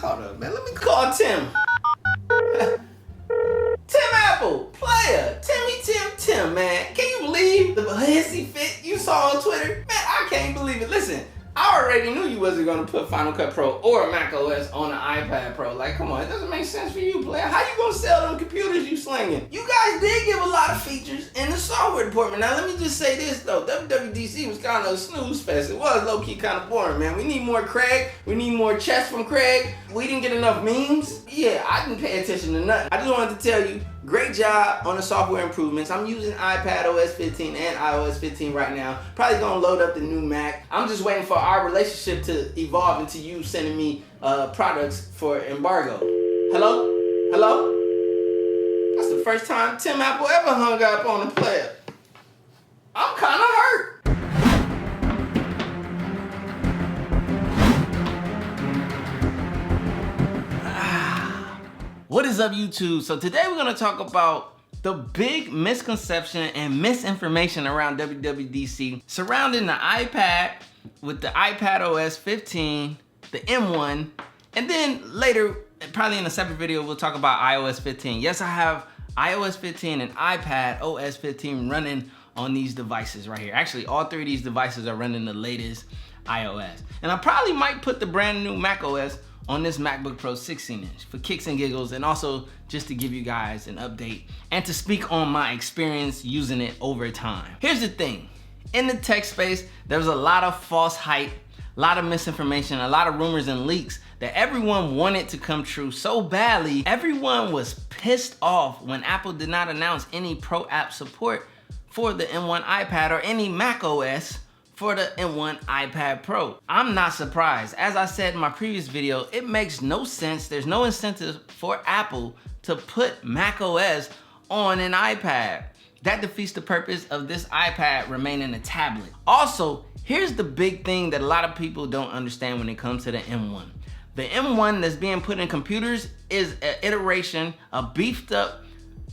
Hold up, man. Let me call Tim. Tim Apple, player, Tim, man. Can you believe the hissy fit you saw on Twitter? Man, I can't believe it. Listen, I already knew you wasn't gonna put Final Cut Pro or macOS on the iPad Pro. Like, come on, it doesn't make sense for you, player. How you gonna sell them computers you slinging? You guys did give a lot of features in the software department. Now, let me just say this, though. WWDC was kind of a snooze fest. It was low-key kind of boring, man. We need more Craig. We need more chess from Craig. We didn't get enough memes. Yeah, I didn't pay attention to nothing. I just wanted to tell you, great job on the software improvements. I'm using iPadOS 15 and iOS 15 right now. Probably gonna load up the new Mac. I'm just waiting for our relationship to evolve into you sending me products for embargo. Hello? That's the first time Tim Apple ever hung up on a player. I'm kinda hurt. What is up, YouTube? So today we're gonna talk about the big misconception and misinformation around WWDC surrounding the iPad with the iPadOS 15, the M1, and then later, probably in a separate video, we'll talk about iOS 15. Yes, I have iOS 15 and iPadOS 15 running on these devices right here. Actually, all three of these devices are running the latest iOS. And I probably might put the brand new macOS on this MacBook Pro 16-inch for kicks and giggles, and also just to give you guys an update and to speak on my experience using it over time. Here's the thing. In the tech space, there's a lot of false hype, a lot of misinformation, a lot of rumors and leaks that everyone wanted to come true so badly. Everyone was pissed off when Apple did not announce any Pro app support for the M1 iPad or any macOS for the M1 iPad Pro. I'm not surprised. As I said in my previous video, it makes no sense. There's no incentive for Apple to put macOS on an iPad. That defeats the purpose of this iPad remaining a tablet. Also, here's the big thing that a lot of people don't understand when it comes to the M1. The M1 that's being put in computers is an iteration, a beefed up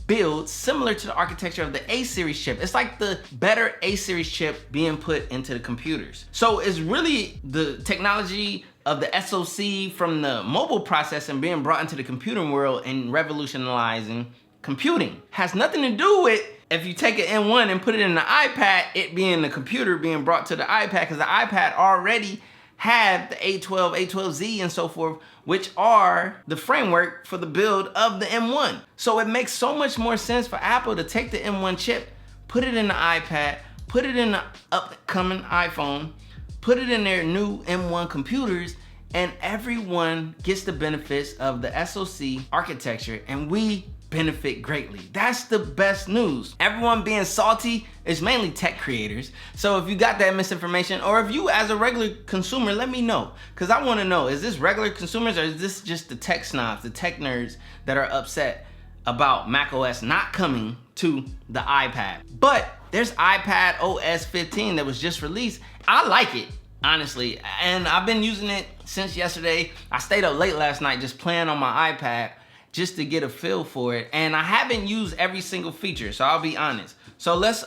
build similar to the architecture of the A-series chip. It's like the better A-series chip being put into the computers. So it's really the technology of the SoC from the mobile processing being brought into the computing world and revolutionizing computing. Has nothing to do with if you take an M1 and put it in the iPad, it being the computer being brought to the iPad, because the iPad already had the A12, A12Z and so forth, which are the framework for the build of the M1. So it makes so much more sense for Apple to take the M1 chip, put it in the iPad, put it in the upcoming iPhone, put it in their new M1 computers, and everyone gets the benefits of the SoC architecture, and we benefit greatly. That's the best news. Everyone being salty is mainly tech creators. So if you got that misinformation, or if you as a regular consumer, let me know. Because I want to know, is this regular consumers or is this just the tech snobs, the tech nerds that are upset about macOS not coming to the iPad? But there's iPadOS 15 that was just released. I like it, honestly, and I've been using it since yesterday. I stayed up late last night just playing on my iPad just to get a feel for it, and I haven't used every single feature, so I'll be honest. So let's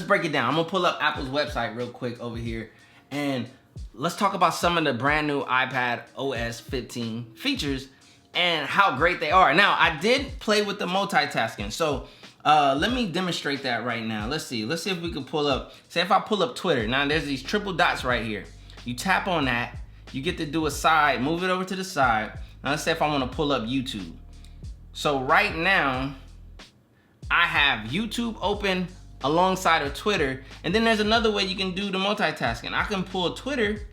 break it down. I'm gonna pull up Apple's website real quick over here, and let's talk about some of the brand new iPadOS 15 features and how great they are. Now, I did play with the multitasking, so let me demonstrate that right now. Let's see if we can pull up, say if I pull up Twitter. Now there's these triple dots right here. You tap on that, you get to do a side, move it over to the side. Now let's say if I want to pull up YouTube. So right now, I have YouTube open alongside of Twitter, and then there's another way you can do the multitasking. I can pull Twitter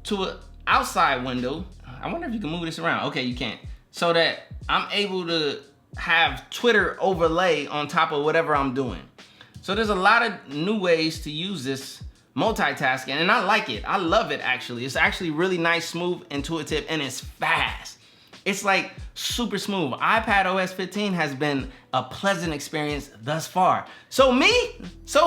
to an outside window. I wonder if you can move this around. Okay, you can't. So that I'm able to have Twitter overlay on top of whatever I'm doing. So there's a lot of new ways to use this multitasking, and I like it. I love it, actually. It's actually really nice, smooth, intuitive, and it's fast. It's like super smooth. iPadOS 15 has been a pleasant experience thus far. So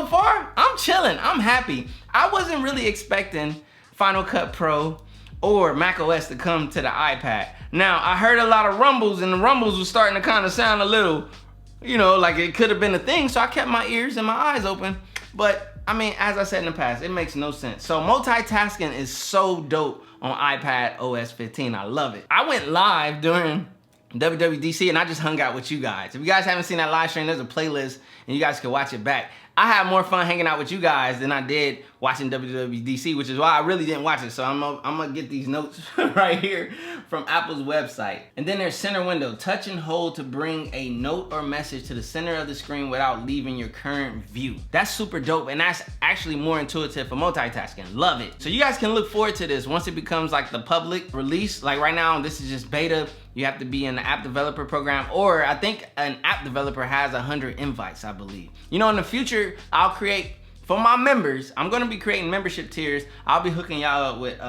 far, I'm chilling, I'm happy. I wasn't really expecting Final Cut Pro or macOS to come to the iPad. Now, I heard a lot of rumbles, and the rumbles were starting to kind of sound a little, you know, like it could have been a thing, so I kept my ears and my eyes open. But I mean, as I said in the past, it makes no sense. So multitasking is so dope on iPadOS 15. I love it. I went live during WWDC and I just hung out with you guys. If you guys haven't seen that live stream, there's a playlist and you guys can watch it back. I had more fun hanging out with you guys than I did watching WWDC, which is why I really didn't watch it. So I'm gonna get these notes right here from Apple's website. And then there's center window. Touch and hold to bring a note or message to the center of the screen without leaving your current view. That's super dope, and that's actually more intuitive for multitasking. Love it. So you guys can look forward to this once it becomes like the public release. Like right now, this is just beta. You have to be in the app developer program, or I think an app developer has 100 invites, I believe. You know, in the future, I'll create, for my members, I'm gonna be creating membership tiers. I'll be hooking y'all up with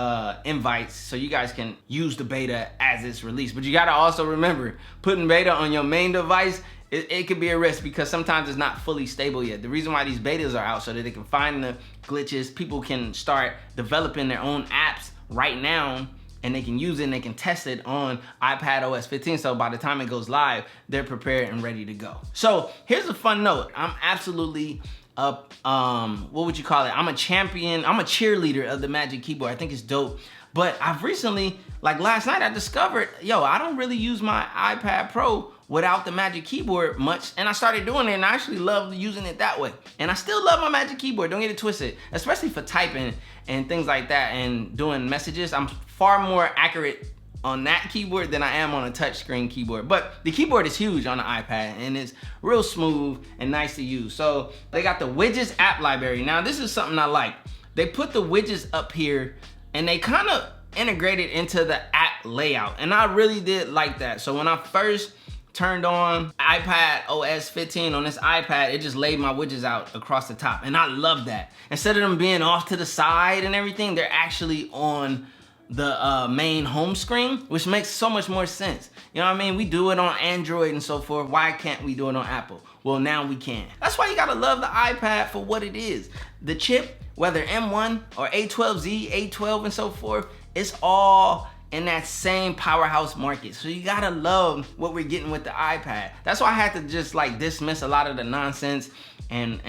invites so you guys can use the beta as it's released. But you gotta also remember, putting beta on your main device, it could be a risk because sometimes it's not fully stable yet. The reason why these betas are out so that they can find the glitches, people can start developing their own apps right now, and they can use it and they can test it on iPadOS 15. So by the time it goes live, they're prepared and ready to go. So here's a fun note. I'm absolutely what would you call it? I'm a champion, I'm a cheerleader of the Magic Keyboard. I think it's dope. But I've recently, like last night, I discovered, I don't really use my iPad Pro without the Magic Keyboard much, and I started doing it, and I actually love using it that way. And I still love my Magic Keyboard, don't get it twisted, especially for typing and things like that and doing messages. I'm far more accurate on that keyboard than I am on a touchscreen keyboard. But the keyboard is huge on the iPad, and it's real smooth and nice to use. So they got the Widgets App Library. Now this is something I like. They put the widgets up here, and they kind of integrated into the app layout, and I really did like that. So when I first turned on iPadOS 15 on this iPad, it just laid my widgets out across the top, and I love that. Instead of them being off to the side and everything, they're actually on the main home screen, which makes so much more sense. You know what I mean? We do it on Android and so forth. Why can't we do it on Apple? Well, now we can. That's why you gotta love the iPad for what it is. The chip, whether M1 or A12Z, A12 and so forth, it's all in that same powerhouse market. So you gotta love what we're getting with the iPad. That's why I had to just like dismiss a lot of the nonsense and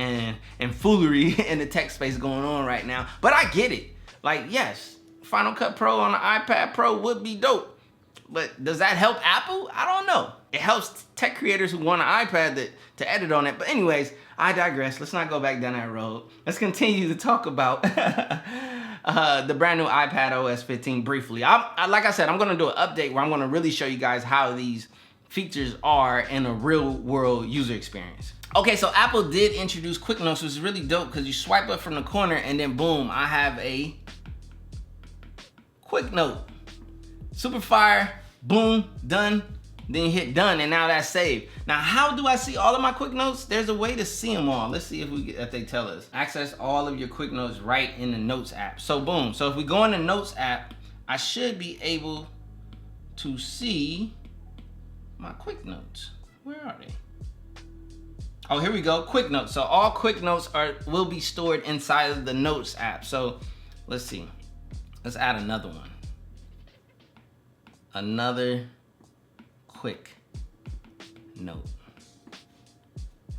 foolery in the tech space going on right now. But I get it. Like, yes, Final Cut Pro on the iPad Pro would be dope. But does that help Apple? I don't know. It helps tech creators who want an iPad to edit on it. But anyways, I digress. Let's not go back down that road. Let's continue to talk about the brand new iPadOS 15 briefly. Like I said, I'm gonna do an update where I'm gonna really show you guys how these features are in a real world user experience. Okay, so Apple did introduce Quick Notes, which is really dope because you swipe up from the corner and then boom, I have a Quick Note. Super fire, boom, done. Then you hit done, and now that's saved. Now, how do I see all of my Quick Notes? There's a way to see them all. Let's see if they tell us. Access all of your Quick Notes right in the Notes app. So boom, so if we go in the Notes app, I should be able to see my Quick Notes. Where are they? Oh, here we go, Quick Notes. So all Quick Notes will be stored inside of the Notes app. So let's see, let's add another one. Another Quick Note.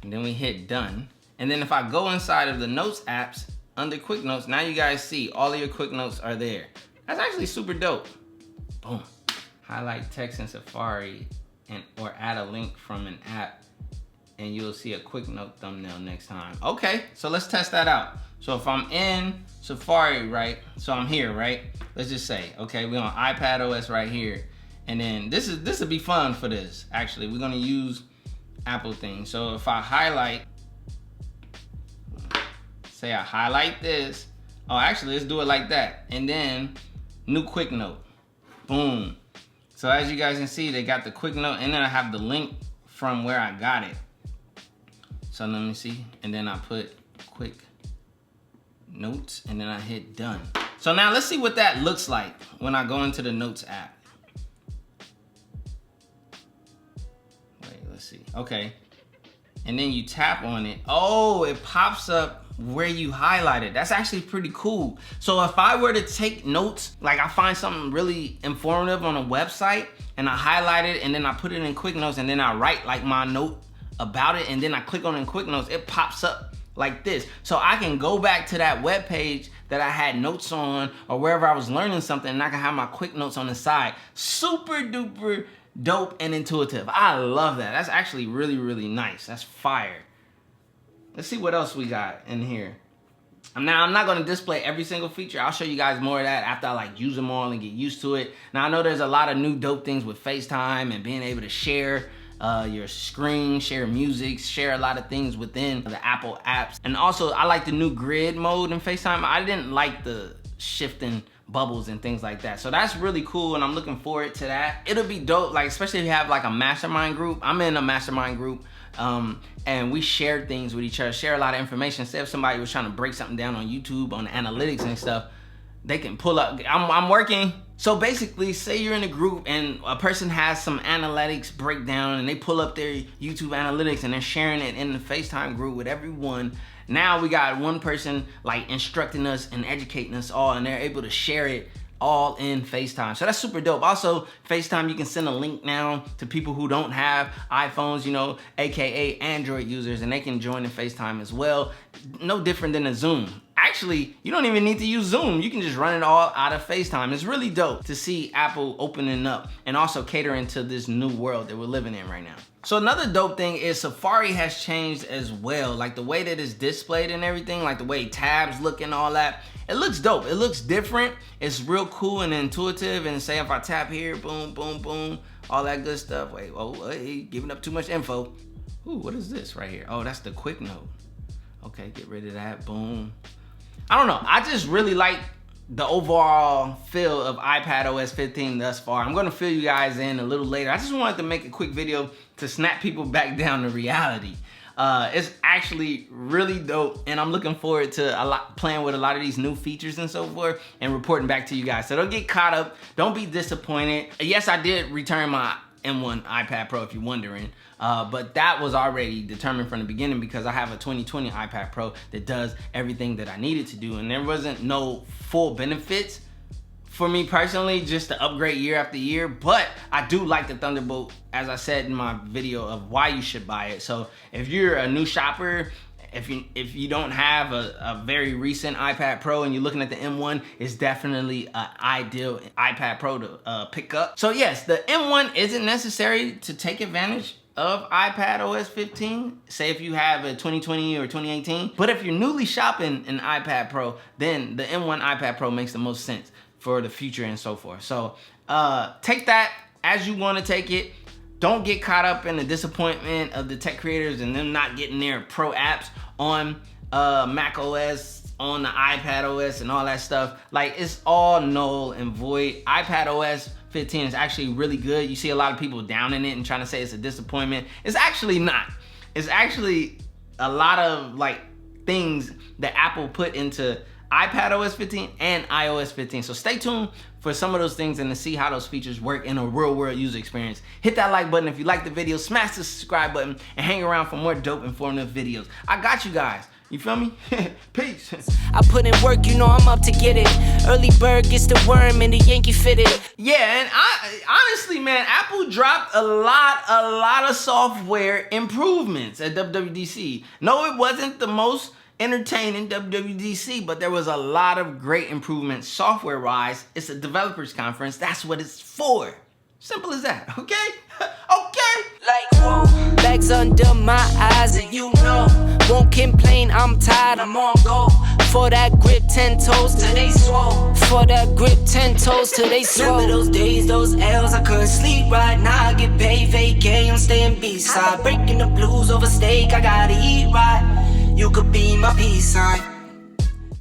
And then we hit done. And then if I go inside of the Notes apps, under Quick Notes, now you guys see all of your Quick Notes are there. That's actually super dope. Boom. Highlight text in Safari or add a link from an app and you'll see a Quick Note thumbnail next time. Okay, so let's test that out. So if I'm in Safari, right? So I'm here, right? Let's just say, okay, we're on iPadOS right here. And then this would be fun for this. Actually, we're gonna use Apple things. So if I highlight, say I highlight this. Oh, actually, let's do it like that. And then new Quick Note, boom. So as you guys can see, they got the Quick Note, and then I have the link from where I got it. So let me see, and then I put Quick Notes, and then I hit done. So now let's see what that looks like when I go into the Notes app. See. Okay, and then you tap on it. Oh, it pops up where you highlighted. That's actually pretty cool. So if I were to take notes, like I find something really informative on a website and I highlight it and then I put it in Quick Notes and then I write like my note about it and then I click on it in Quick Notes, it pops up like this. So I can go back to that web page that I had notes on, or wherever I was learning something, and I can have my quick notes on the side. Super duper dope and intuitive. I love that. That's actually really, really nice. That's fire. Let's see what else we got in here. Now, I'm not going to display every single feature. I'll show you guys more of that after I like use them all and get used to it. Now, I know there's a lot of new dope things with FaceTime and being able to share your screen, share music, share a lot of things within the Apple apps. And also, I like the new grid mode in FaceTime. I didn't like the shifting bubbles and things like that. So that's really cool, and I'm looking forward to that. It'll be dope, like especially if you have like a mastermind group. I'm in a mastermind group, and we share things with each other, share a lot of information. Say if somebody was trying to break something down on YouTube on the analytics and stuff, they can pull up. I'm working. So basically, say you're in a group and a person has some analytics breakdown and they pull up their YouTube analytics and they're sharing it in the FaceTime group with everyone. Now we got one person like instructing us and educating us all, and they're able to share it all in FaceTime. So that's super dope. Also, FaceTime, you can send a link now to people who don't have iPhones, you know, AKA Android users, and they can join in FaceTime as well. No different than a Zoom. Actually, you don't even need to use Zoom. You can just run it all out of FaceTime. It's really dope to see Apple opening up and also catering to this new world that we're living in right now. So another dope thing is Safari has changed as well. Like the way that it's displayed and everything, like the way tabs look and all that. It looks dope. It looks different. It's real cool and intuitive. And say if I tap here, boom, boom, boom, all that good stuff. Wait, oh, hey, giving up too much info. Ooh, what is this right here? Oh, that's the quick note. Okay, get rid of that, boom. I don't know, I just really like the overall feel of iPadOS 15 thus far. I'm gonna fill you guys in a little later. I just wanted to make a quick video to snap people back down to reality. It's actually really dope, and I'm looking forward to playing with a lot of these new features and so forth and reporting back to you guys. So don't get caught up, don't be disappointed. Yes, I did return my M1 iPad Pro if you're wondering, but that was already determined from the beginning because I have a 2020 iPad Pro that does everything that I needed to do, and there wasn't no full benefits for me personally just to upgrade year after year. But I do like the Thunderbolt, as I said in my video of why you should buy it. So if you're a new shopper, if you don't have a very recent iPad Pro and you're looking at the M1, it's definitely an ideal iPad Pro to pick up. So yes, the M1 isn't necessary to take advantage of iPadOS 15, say if you have a 2020 or 2018. But if you're newly shopping an iPad Pro, then the M1 iPad Pro makes the most sense for the future and so forth. So take that as you want to take it. Don't get caught up in the disappointment of the tech creators and them not getting their pro apps on Mac OS, on the iPadOS and all that stuff. Like, it's all null and void. iPadOS 15 is actually really good. You see a lot of people downing it and trying to say it's a disappointment. It's actually not. It's actually a lot of like things that Apple put into iPadOS 15 and iOS 15. So stay tuned for some of those things and to see how those features work in a real world user experience. Hit that like button if you like the video, smash the subscribe button, and hang around for more dope informative videos. I got you guys. You feel me? Peace. I put in work, you know I'm up to get it. Early bird gets the worm and the Yankee fitted. Yeah, and honestly, man, Apple dropped a lot of software improvements at WWDC. No, it wasn't the most entertaining WWDC, but there was a lot of great improvements software-wise. It's a developers conference. That's what it's for. Simple as that, okay? Okay? Like, whoa, bags under my eyes and you know, won't complain, I'm tired, I'm on go. For that grip, 10 toes till they swole. For that grip, 10 toes till they swole. Remember those days, those L's, I couldn't sleep right now. I get paid, vacay, I'm staying B-side. Breaking the blues over steak, I gotta eat right. You could be my peace sign.